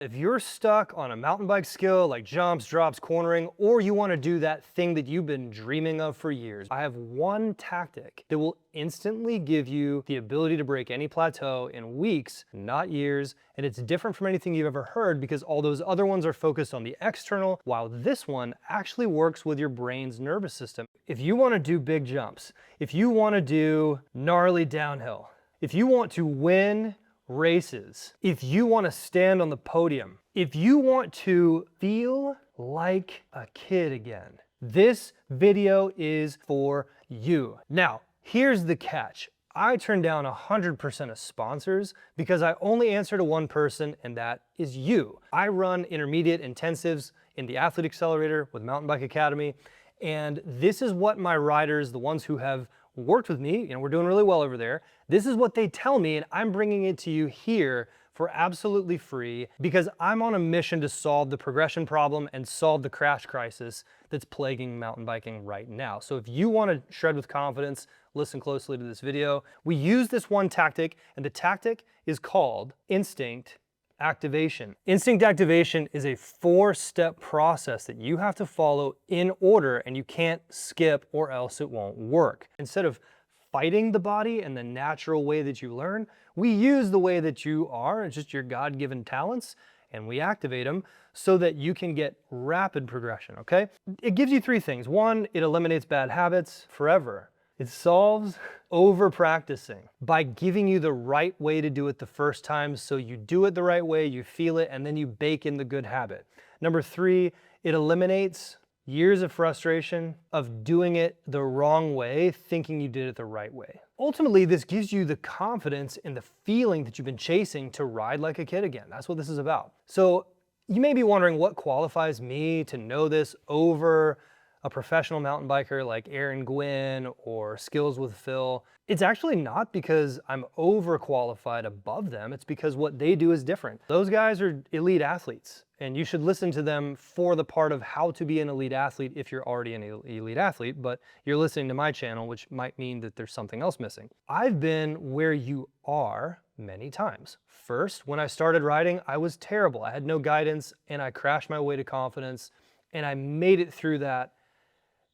If you're stuck on a mountain bike skill like jumps, drops, cornering, or you want to do that thing that you've been dreaming of for years, I have one tactic that will instantly give you the ability to break any plateau in weeks, not years, and it's different from anything you've ever heard because all those other ones are focused on the external, while this one actually works with your brain's nervous system. If you want to do big jumps, if you want to do gnarly downhill, if you want to win races, if you want to stand on the podium, if you want to feel like a kid again, this video is for you. Now, here's the catch. I turned down 100% of sponsors because I only answer to one person, and that is you. I run intermediate intensives in the Athlete Accelerator with Mountain Bike Academy, and this is what my riders, the ones who have worked with me, we're doing really well over there, this is what they tell me, and I'm bringing it to you here for absolutely free because I'm on a mission to solve the progression problem and solve the crash crisis that's plaguing mountain biking right now. So if you want to shred with confidence, listen closely to this video. We use this one tactic, and the tactic is called instinct activation. Instinct activation is a 4-step process that you have to follow in order, and you can't skip or else it won't work. Instead of fighting the body and the natural way that you learn, we use the way that you are, it's just your God-given talents, and we activate them so that you can get rapid progression, okay? It gives you 3 things. 1, it eliminates bad habits forever. It solves over-practicing by giving you the right way to do it the first time, so you do it the right way, you feel it, and then you bake in the good habit. Number 3, it eliminates years of frustration of doing it the wrong way, thinking you did it the right way. Ultimately, this gives you the confidence and the feeling that you've been chasing to ride like a kid again. That's what this is about. So you may be wondering what qualifies me to know this over a professional mountain biker like Aaron Gwynn or Skills with Phil. It's actually not because I'm overqualified above them, it's because what they do is different. Those guys are elite athletes, and you should listen to them for the part of how to be an elite athlete if you're already an elite athlete, but you're listening to my channel, which might mean that there's something else missing. I've been where you are many times. First, when I started riding, I was terrible. I had no guidance, and I crashed my way to confidence, and I made it through that.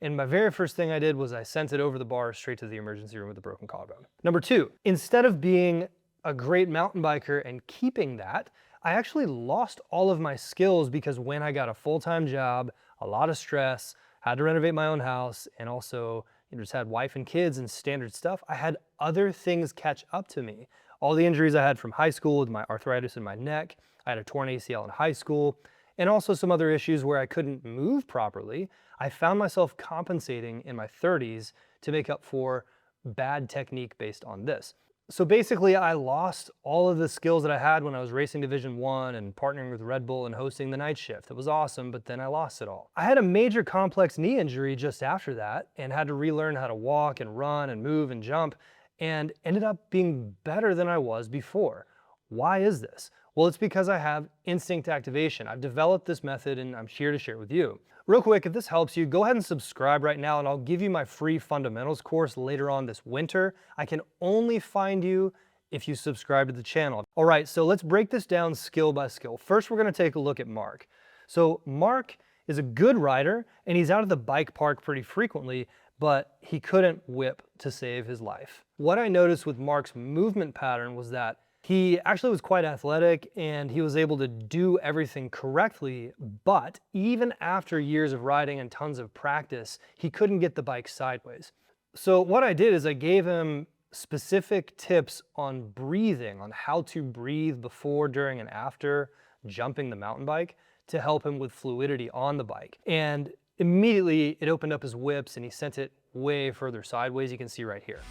And my very first thing I did was I sent it over the bar straight to the emergency room with a broken collarbone. Number 2, instead of being a great mountain biker and keeping that, I actually lost all of my skills because when I got a full-time job, a lot of stress, had to renovate my own house, and also just had wife and kids and standard stuff, I had other things catch up to me. All the injuries I had from high school with my arthritis in my neck, I had a torn ACL in high school, and also some other issues where I couldn't move properly. I found myself compensating in my 30s to make up for bad technique based on this. So basically, I lost all of the skills that I had when I was racing Division 1 and partnering with Red Bull and hosting the night shift. It was awesome, but then I lost it all. I had a major complex knee injury just after that and had to relearn how to walk and run and move and jump, and ended up being better than I was before. Why is this? Well, it's because I have instinct activation. I've developed this method and I'm here to share it with you. Real quick, if this helps you, go ahead and subscribe right now, and I'll give you my free fundamentals course later on this winter. I can only find you if you subscribe to the channel. All right, so let's break this down skill by skill. First, we're gonna take a look at Mark. So Mark is a good rider and he's out of the bike park pretty frequently, but he couldn't whip to save his life. What I noticed with Mark's movement pattern was that he actually was quite athletic and he was able to do everything correctly, but even after years of riding and tons of practice, he couldn't get the bike sideways. So what I did is I gave him specific tips on breathing, on how to breathe before, during, and after jumping the mountain bike to help him with fluidity on the bike. And immediately it opened up his whips and he sent it way further sideways. You can see right here.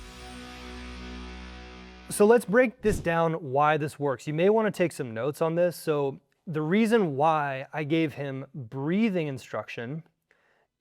So let's break this down why this works. You may want to take some notes on this. So the reason why I gave him breathing instruction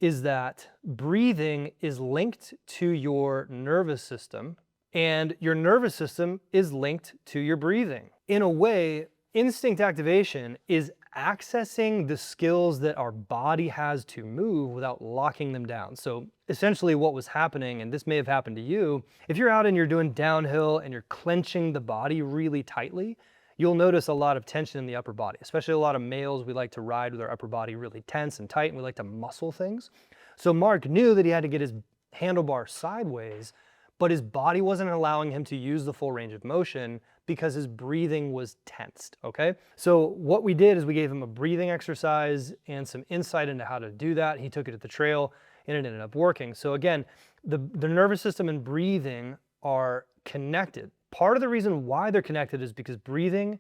is that breathing is linked to your nervous system, and your nervous system is linked to your breathing. In a way, instinct activation is accessing the skills that our body has to move without locking them down. So essentially what was happening, and this may have happened to you, if you're out and you're doing downhill and you're clenching the body really tightly, you'll notice a lot of tension in the upper body, especially a lot of males. We like to ride with our upper body really tense and tight, and we like to muscle things. So Mark knew that he had to get his handlebar sideways, but his body wasn't allowing him to use the full range of motion because his breathing was tensed, okay? So what we did is we gave him a breathing exercise and some insight into how to do that. He took it at the trail and it ended up working. So again, the nervous system and breathing are connected. Part of the reason why they're connected is because breathing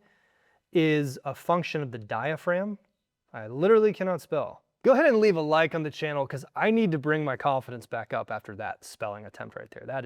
is a function of the diaphragm. I literally cannot spell. Go ahead and leave a like on the channel because I need to bring my confidence back up after that spelling attempt right there. That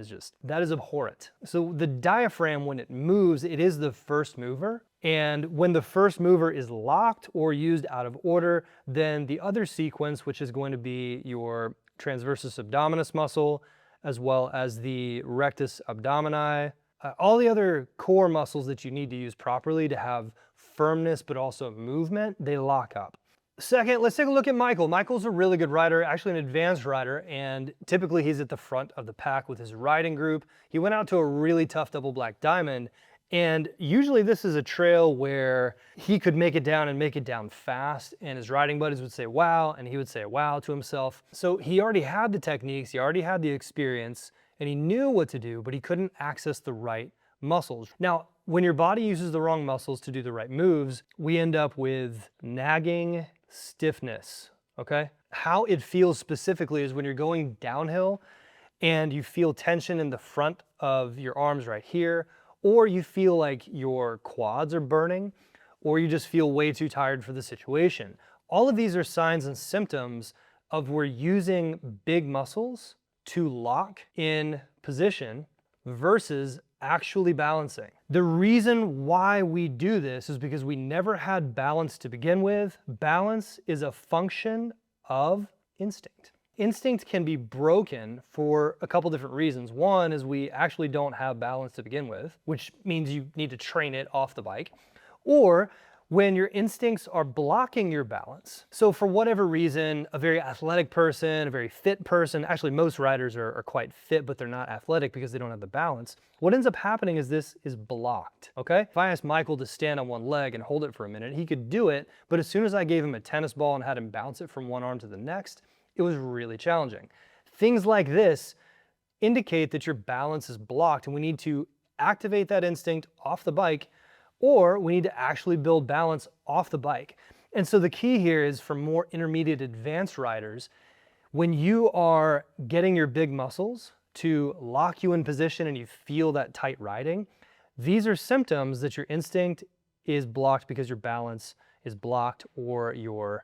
is abhorrent. So the diaphragm, when it moves, it is the first mover. And when the first mover is locked or used out of order, then the other sequence, which is going to be your transversus abdominis muscle, as well as the rectus abdomini, all the other core muscles that you need to use properly to have firmness but also movement, they lock up. Second, let's take a look at Michael. Michael's a really good rider, actually an advanced rider, and typically he's at the front of the pack with his riding group. He went out to a really tough double black diamond, and usually this is a trail where he could make it down and make it down fast, and his riding buddies would say, wow, and he would say wow to himself. So he already had the techniques, he already had the experience, and he knew what to do, but he couldn't access the right muscles. Now, when your body uses the wrong muscles to do the right moves, we end up with nagging stiffness, okay? How it feels specifically is when you're going downhill and you feel tension in the front of your arms right here, or you feel like your quads are burning, or you just feel way too tired for the situation. All of these are signs and symptoms of we're using big muscles to lock in position versus actually balancing. The reason why we do this is because we never had balance to begin with. Balance is a function of instinct. Instinct can be broken for a couple different reasons. One is we actually don't have balance to begin with, which means you need to train it off the bike. Or when your instincts are blocking your balance. So for whatever reason, a very athletic person, a very fit person, actually most riders are quite fit, but they're not athletic because they don't have the balance. What ends up happening is this is blocked, okay? If I asked Michael to stand on one leg and hold it for a minute, he could do it, but as soon as I gave him a tennis ball and had him bounce it from one arm to the next, it was really challenging. Things like this indicate that your balance is blocked and we need to activate that instinct off the bike, or we need to actually build balance off the bike. And so the key here is for more intermediate advanced riders, when you are getting your big muscles to lock you in position and you feel that tight riding, these are symptoms that your instinct is blocked because your balance is blocked or your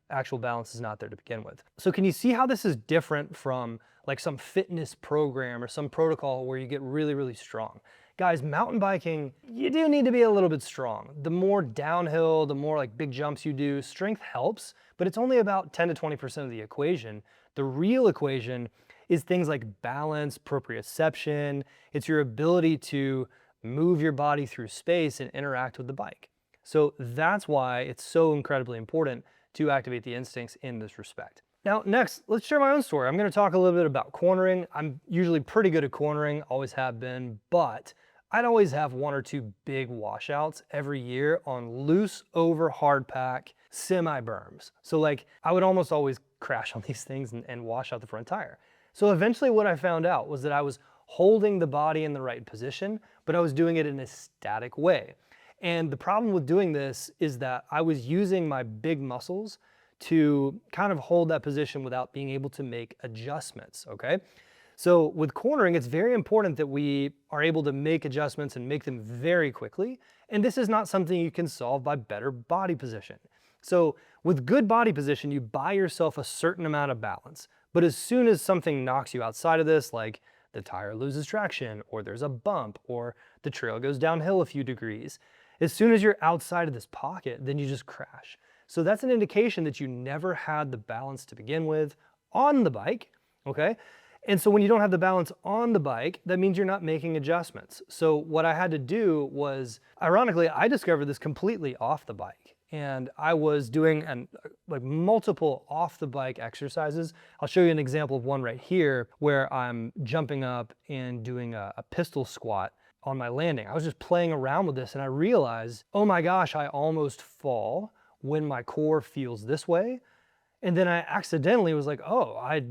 actual balance is not there to begin with. So can you see how this is different from like some fitness program or some protocol where you get really, really strong? Guys, mountain biking, you do need to be a little bit strong. The more downhill, the more like big jumps you do, strength helps, but it's only about 10 to 20% of the equation. The real equation is things like balance, proprioception. It's your ability to move your body through space and interact with the bike. So that's why it's so incredibly important to activate the instincts in this respect. Now, next, let's share my own story. I'm gonna talk a little bit about cornering. I'm usually pretty good at cornering, always have been, but I'd always have one or two big washouts every year on loose over hard pack semi berms. So like I would almost always crash on these things and wash out the front tire. So eventually what I found out was that I was holding the body in the right position, but I was doing it in a static way. And the problem with doing this is that I was using my big muscles to kind of hold that position without being able to make adjustments, okay? So with cornering, it's very important that we are able to make adjustments and make them very quickly. And this is not something you can solve by better body position. So with good body position, you buy yourself a certain amount of balance. But as soon as something knocks you outside of this, like the tire loses traction, or there's a bump, or the trail goes downhill a few degrees, as soon as you're outside of this pocket, then you just crash. So that's an indication that you never had the balance to begin with on the bike, okay? And so when you don't have the balance on the bike, that means you're not making adjustments. So what I had to do was, ironically, I discovered this completely off the bike. And I was doing like multiple off the bike exercises. I'll show you an example of one right here where I'm jumping up and doing a pistol squat on my landing. I was just playing around with this and I realized, oh my gosh, I almost fall when my core feels this way. And then I accidentally was like, oh, I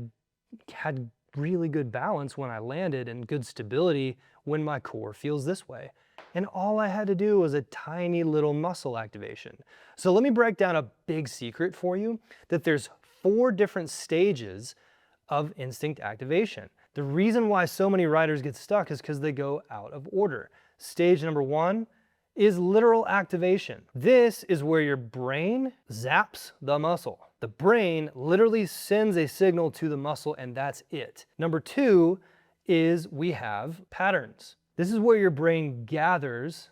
had really good balance when I landed and good stability when my core feels this way. And all I had to do was a tiny little muscle activation. So let me break down a big secret for you, that there's 4 different stages of instinct activation. The reason why so many riders get stuck is because they go out of order. Stage number 1 is literal activation. This is where your brain zaps the muscle. The brain literally sends a signal to the muscle and that's it. Number 2 is we have patterns. This is where your brain gathers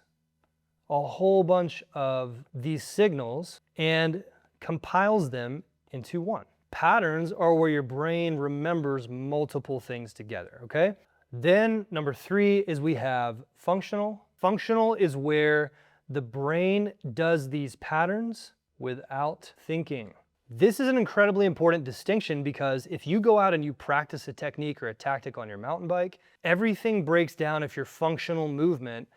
a whole bunch of these signals and compiles them into one. Patterns are where your brain remembers multiple things together, okay? Then number 3 is we have functional. Functional is where the brain does these patterns without thinking. This is an incredibly important distinction because if you go out and you practice a technique or a tactic on your mountain bike, everything breaks down if your functional movement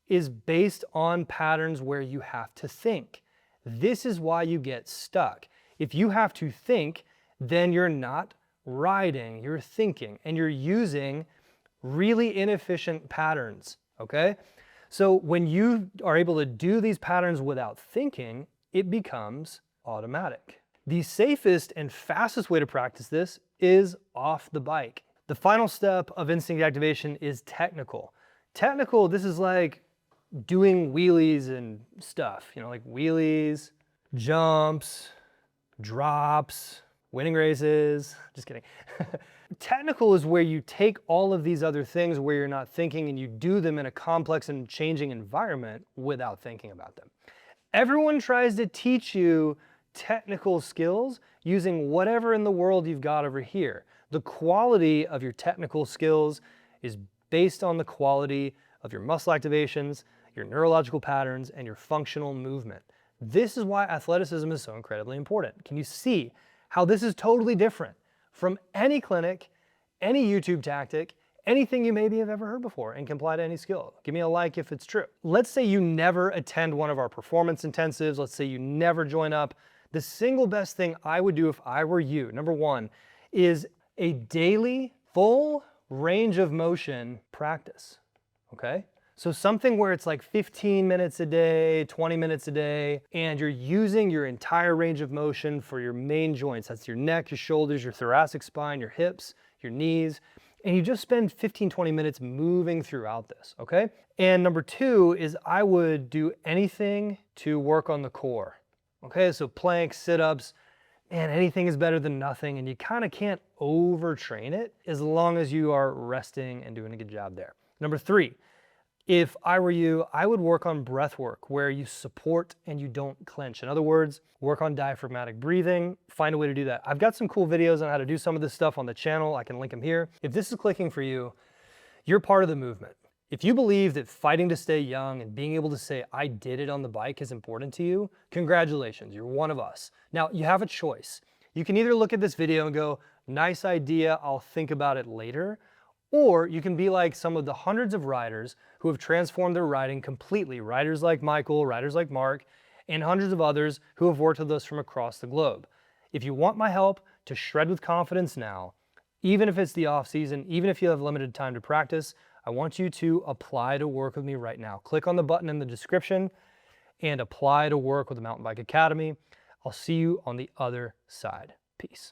is based on patterns where you have to think. This is why you get stuck. If you have to think, then you're not riding, you're thinking, and you're using really inefficient patterns, okay? So when you are able to do these patterns without thinking, it becomes automatic. The safest and fastest way to practice this is off the bike. The final step of instinct activation is technical. Technical, this is like doing wheelies and stuff, you know, like wheelies, jumps, drops, winning races, just kidding. Technical is where you take all of these other things where you're not thinking and you do them in a complex and changing environment without thinking about them. Everyone tries to teach you technical skills using whatever in the world you've got over here. The quality of your technical skills is based on the quality of your muscle activations, your neurological patterns, and your functional movement. This is why athleticism is so incredibly important. Can you see how this is totally different from any clinic, any YouTube tactic, anything you maybe have ever heard before and can apply to any skill? Give me a like if it's true. Let's say you never attend one of our performance intensives. Let's say you never join up. The single best thing I would do if I were you, number 1, is a daily full range of motion practice, okay? So something where it's like 15 minutes a day, 20 minutes a day, and you're using your entire range of motion for your main joints. That's your neck, your shoulders, your thoracic spine, your hips, your knees, and you just spend 15, 20 minutes moving throughout this, okay? And number 2 is I would do anything to work on the core, okay? So planks, sit-ups, and anything is better than nothing, and you kind of can't overtrain it as long as you are resting and doing a good job there. Number 3, if I were you, I would work on breath work where you support and you don't clench. In other words, work on diaphragmatic breathing, find a way to do that. I've got some cool videos on how to do some of this stuff on the channel. I can link them here. If this is clicking for you, you're part of the movement. If you believe that fighting to stay young and being able to say, I did it on the bike is important to you, congratulations, you're one of us. Now, you have a choice. You can either look at this video and go, nice idea, I'll think about it later, or you can be like some of the hundreds of riders who have transformed their riding completely. Riders like Michael, riders like Mark, and hundreds of others who have worked with us from across the globe. If you want my help to shred with confidence now, even if it's the off season, even if you have limited time to practice, I want you to apply to work with me right now. Click on the button in the description and apply to work with the Mountain Bike Academy. I'll see you on the other side. Peace.